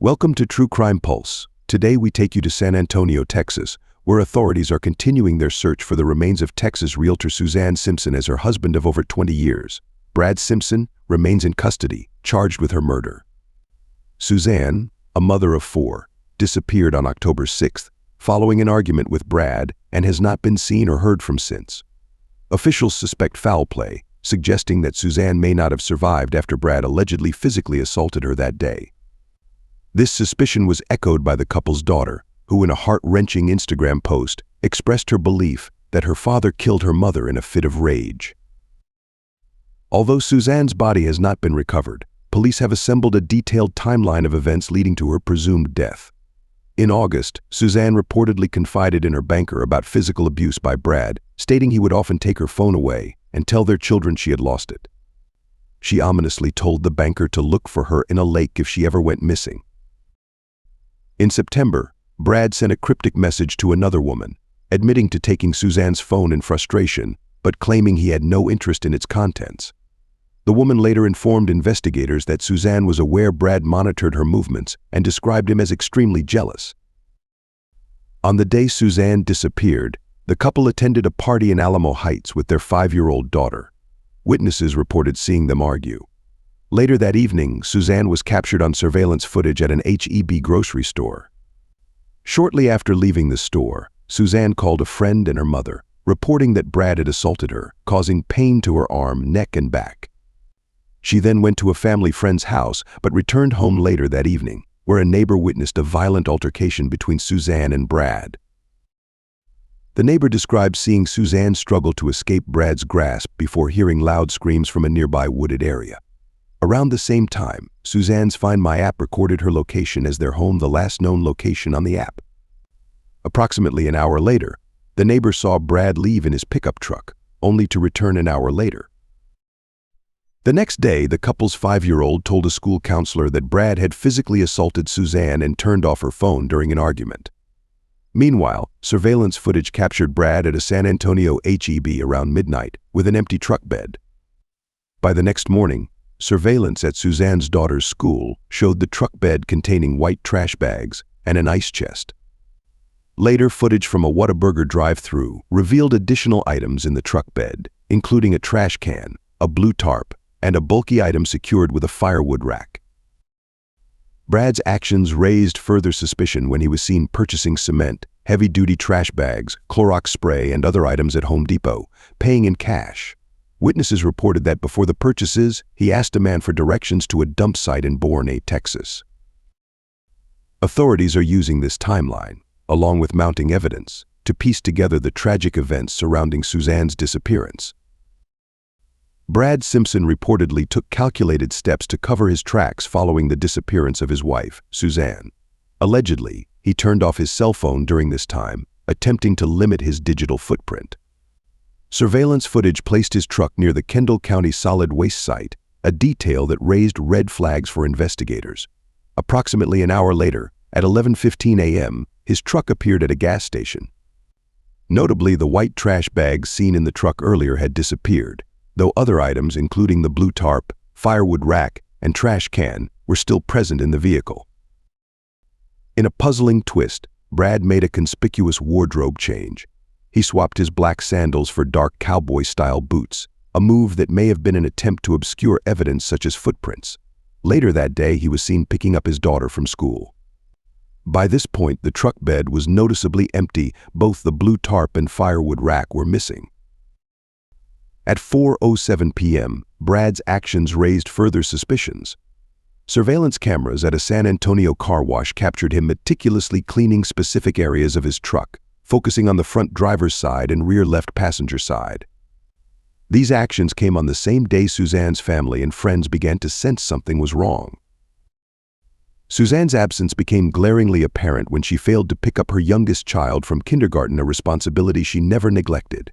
Welcome to True Crime Pulse. Today we take you to San Antonio, Texas, where authorities are continuing their search for the remains of Texas realtor Suzanne Simpson as her husband of over 20 years. Brad Simpson remains in custody, charged with her murder. Suzanne, a mother of 4, disappeared on October 6th, following an argument with Brad, and has not been seen or heard from since. Officials suspect foul play, suggesting that Suzanne may not have survived after Brad allegedly physically assaulted her that day. This suspicion was echoed by the couple's daughter, who in a heart-wrenching Instagram post expressed her belief that her father killed her mother in a fit of rage. Although Suzanne's body has not been recovered, police have assembled a detailed timeline of events leading to her presumed death. In August, Suzanne reportedly confided in her banker about physical abuse by Brad, stating he would often take her phone away and tell their children she had lost it. She ominously told the banker to look for her in a lake if she ever went missing. In September, Brad sent a cryptic message to another woman, admitting to taking Suzanne's phone in frustration, but claiming he had no interest in its contents. The woman later informed investigators that Suzanne was aware Brad monitored her movements and described him as extremely jealous. On the day Suzanne disappeared, the couple attended a party in Alamo Heights with their 5-year-old daughter. Witnesses reported seeing them argue. Later that evening, Suzanne was captured on surveillance footage at an H-E-B grocery store. Shortly after leaving the store, Suzanne called a friend and her mother, reporting that Brad had assaulted her, causing pain to her arm, neck, and back. She then went to a family friend's house, but returned home later that evening, where a neighbor witnessed a violent altercation between Suzanne and Brad. The neighbor described seeing Suzanne struggle to escape Brad's grasp before hearing loud screams from a nearby wooded area. Around the same time, Suzanne's Find My app recorded her location as their home, the last known location on the app. Approximately an hour later, the neighbor saw Brad leave in his pickup truck, only to return an hour later. The next day, the couple's 5-year-old told a school counselor that Brad had physically assaulted Suzanne and turned off her phone during an argument. Meanwhile, surveillance footage captured Brad at a San Antonio H-E-B around midnight with an empty truck bed. By the next morning, surveillance at Suzanne's daughter's school showed the truck bed containing white trash bags and an ice chest. Later, footage from a Whataburger drive-thru revealed additional items in the truck bed, including a trash can, a blue tarp, and a bulky item secured with a firewood rack. Brad's actions raised further suspicion when he was seen purchasing cement, heavy-duty trash bags, Clorox spray, and other items at Home Depot, paying in cash. Witnesses reported that before the purchases, he asked a man for directions to a dump site in Boerne, Texas. Authorities are using this timeline, along with mounting evidence, to piece together the tragic events surrounding Suzanne's disappearance. Brad Simpson reportedly took calculated steps to cover his tracks following the disappearance of his wife, Suzanne. Allegedly, he turned off his cell phone during this time, attempting to limit his digital footprint. Surveillance footage placed his truck near the Kendall County solid waste site, a detail that raised red flags for investigators. Approximately an hour later, at 11:15 a.m., his truck appeared at a gas station. Notably, the white trash bags seen in the truck earlier had disappeared, though other items, including the blue tarp, firewood rack, and trash can, were still present in the vehicle. In a puzzling twist, Brad made a conspicuous wardrobe change. He swapped his black sandals for dark cowboy-style boots, a move that may have been an attempt to obscure evidence such as footprints. Later that day, he was seen picking up his daughter from school. By this point, the truck bed was noticeably empty. Both the blue tarp and firewood rack were missing. At 4:07 p.m., Brad's actions raised further suspicions. Surveillance cameras at a San Antonio car wash captured him meticulously cleaning specific areas of his truck, focusing on the front driver's side and rear left passenger side. These actions came on the same day Suzanne's family and friends began to sense something was wrong. Suzanne's absence became glaringly apparent when she failed to pick up her youngest child from kindergarten, a responsibility she never neglected.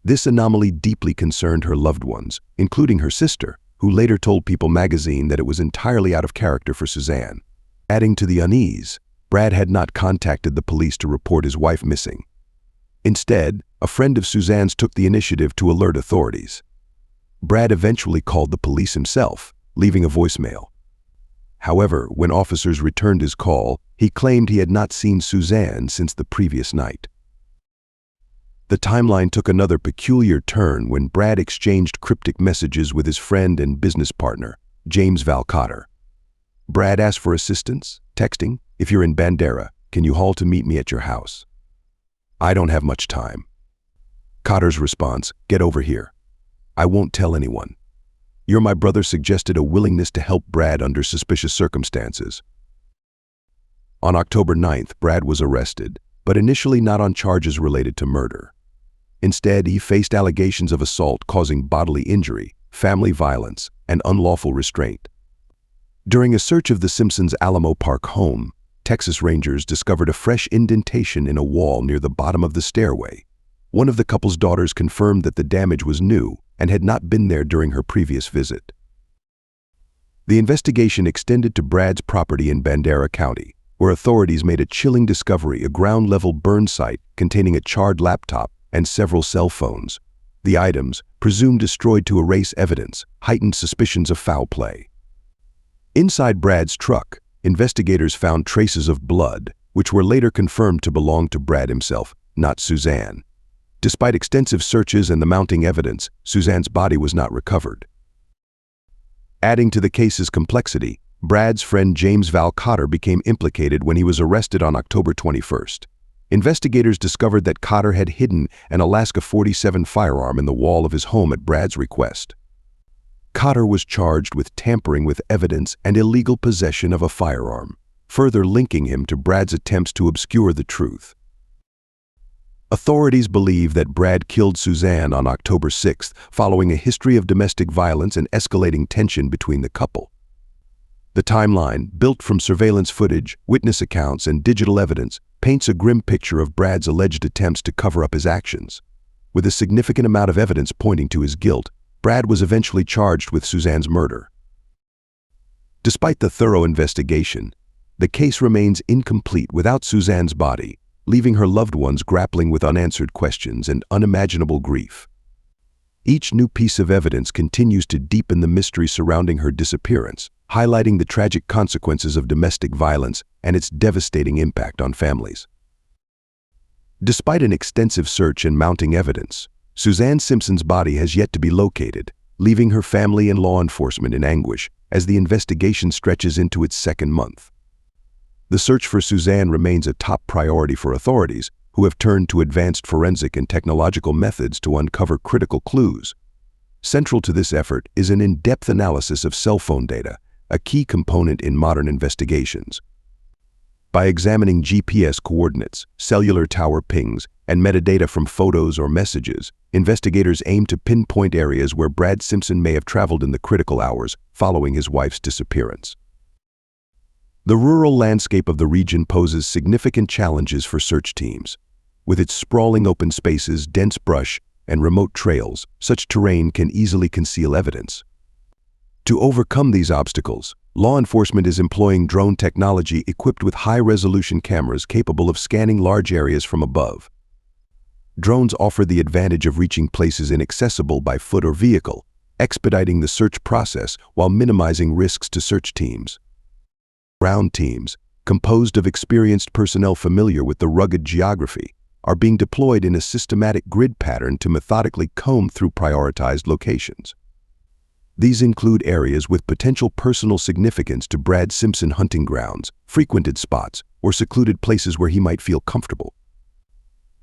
This anomaly deeply concerned her loved ones, including her sister, who later told People magazine that it was entirely out of character for Suzanne. Adding to the unease, Brad had not contacted the police to report his wife missing. Instead, a friend of Suzanne's took the initiative to alert authorities. Brad eventually called the police himself, leaving a voicemail. However, when officers returned his call, he claimed he had not seen Suzanne since the previous night. The timeline took another peculiar turn when Brad exchanged cryptic messages with his friend and business partner, James Val Cotter. Brad asked for assistance, texting, "If you're in Bandera, can you haul to meet me at your house? I don't have much time." Cotter's response, "Get over here. I won't tell anyone." "Your my brother" suggested a willingness to help Brad under suspicious circumstances. On October 9th, Brad was arrested, but initially not on charges related to murder. Instead, he faced allegations of assault causing bodily injury, family violence, and unlawful restraint. During a search of the Simpsons' Alamo Park home, Texas Rangers discovered a fresh indentation in a wall near the bottom of the stairway. One of the couple's daughters confirmed that the damage was new and had not been there during her previous visit. The investigation extended to Brad's property in Bandera County, where authorities made a chilling discovery: a ground-level burn site containing a charred laptop and several cell phones. The items, presumed destroyed to erase evidence, heightened suspicions of foul play. Inside Brad's truck, investigators found traces of blood, which were later confirmed to belong to Brad himself, not Suzanne. Despite extensive searches and the mounting evidence, Suzanne's body was not recovered. Adding to the case's complexity, Brad's friend James Val Cotter became implicated when he was arrested on October 21st. Investigators discovered that Cotter had hidden an Alaska .47 firearm in the wall of his home at Brad's request. Cotter was charged with tampering with evidence and illegal possession of a firearm, further linking him to Brad's attempts to obscure the truth. Authorities believe that Brad killed Suzanne on October 6th following a history of domestic violence and escalating tension between the couple. The timeline, built from surveillance footage, witness accounts, and digital evidence, paints a grim picture of Brad's alleged attempts to cover up his actions. With a significant amount of evidence pointing to his guilt, Brad was eventually charged with Suzanne's murder. Despite the thorough investigation, the case remains incomplete without Suzanne's body, leaving her loved ones grappling with unanswered questions and unimaginable grief. Each new piece of evidence continues to deepen the mystery surrounding her disappearance, highlighting the tragic consequences of domestic violence and its devastating impact on families. Despite an extensive search and mounting evidence, Suzanne Simpson's body has yet to be located, leaving her family and law enforcement in anguish as the investigation stretches into its second month. The search for Suzanne remains a top priority for authorities, who have turned to advanced forensic and technological methods to uncover critical clues. Central to this effort is an in-depth analysis of cell phone data, a key component in modern investigations. By examining GPS coordinates, cellular tower pings, and metadata from photos or messages, investigators aim to pinpoint areas where Brad Simpson may have traveled in the critical hours following his wife's disappearance. The rural landscape of the region poses significant challenges for search teams. With its sprawling open spaces, dense brush, and remote trails, such terrain can easily conceal evidence. To overcome these obstacles, law enforcement is employing drone technology equipped with high-resolution cameras capable of scanning large areas from above. Drones offer the advantage of reaching places inaccessible by foot or vehicle, expediting the search process while minimizing risks to search teams. Ground teams, composed of experienced personnel familiar with the rugged geography, are being deployed in a systematic grid pattern to methodically comb through prioritized locations. These include areas with potential personal significance to Brad Simpson: hunting grounds, frequented spots, or secluded places where he might feel comfortable.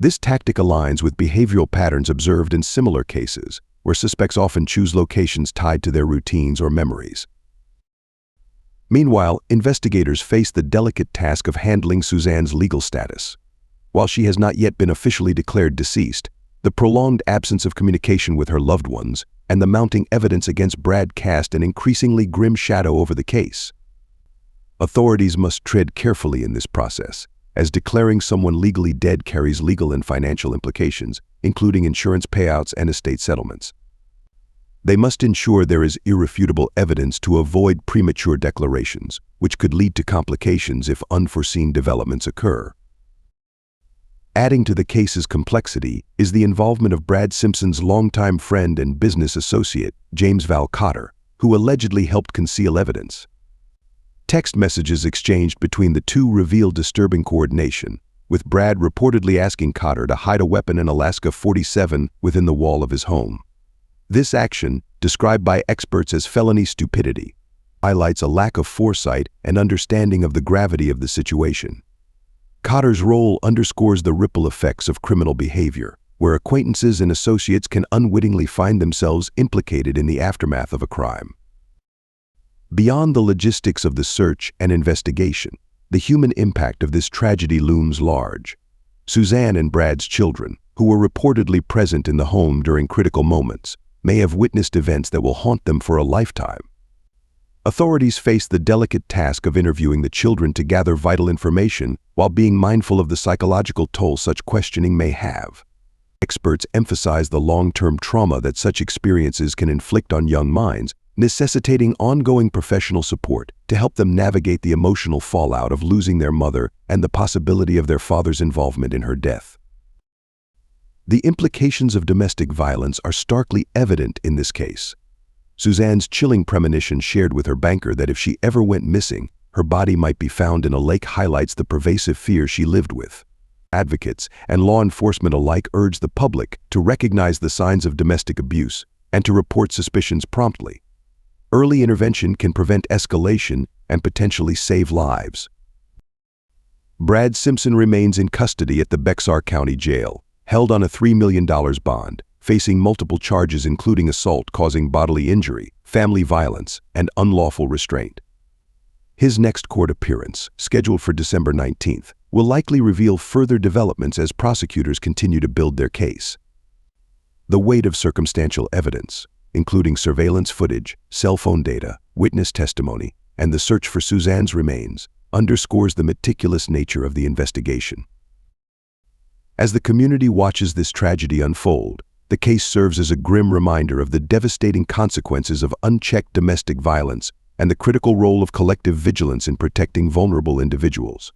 This tactic aligns with behavioral patterns observed in similar cases, where suspects often choose locations tied to their routines or memories. Meanwhile, investigators face the delicate task of handling Suzanne's legal status. While she has not yet been officially declared deceased, the prolonged absence of communication with her loved ones and the mounting evidence against Brad cast an increasingly grim shadow over the case. Authorities must tread carefully in this process, as declaring someone legally dead carries legal and financial implications, including insurance payouts and estate settlements. They must ensure there is irrefutable evidence to avoid premature declarations, which could lead to complications if unforeseen developments occur. Adding to the case's complexity is the involvement of Brad Simpson's longtime friend and business associate, James Val Cotter, who allegedly helped conceal evidence. Text messages exchanged between the two reveal disturbing coordination, with Brad reportedly asking Cotter to hide a weapon in Alaska 47 within the wall of his home. This action, described by experts as felony stupidity, highlights a lack of foresight and understanding of the gravity of the situation. Cotter's role underscores the ripple effects of criminal behavior, where acquaintances and associates can unwittingly find themselves implicated in the aftermath of a crime. Beyond the logistics of the search and investigation, the human impact of this tragedy looms large. Suzanne and Brad's children, who were reportedly present in the home during critical moments, may have witnessed events that will haunt them for a lifetime. Authorities face the delicate task of interviewing the children to gather vital information while being mindful of the psychological toll such questioning may have. Experts emphasize the long-term trauma that such experiences can inflict on young minds, necessitating ongoing professional support to help them navigate the emotional fallout of losing their mother and the possibility of their father's involvement in her death. The implications of domestic violence are starkly evident in this case. Suzanne's chilling premonition shared with her banker that if she ever went missing, her body might be found in a lake highlights the pervasive fear she lived with. Advocates and law enforcement alike urge the public to recognize the signs of domestic abuse and to report suspicions promptly. Early intervention can prevent escalation and potentially save lives. Brad Simpson remains in custody at the Bexar County Jail, held on a $3 million bond, facing multiple charges including assault causing bodily injury, family violence, and unlawful restraint. His next court appearance, scheduled for December 19th, will likely reveal further developments as prosecutors continue to build their case. The weight of circumstantial evidence, including surveillance footage, cell phone data, witness testimony, and the search for Suzanne's remains, underscores the meticulous nature of the investigation. As the community watches this tragedy unfold, the case serves as a grim reminder of the devastating consequences of unchecked domestic violence and the critical role of collective vigilance in protecting vulnerable individuals.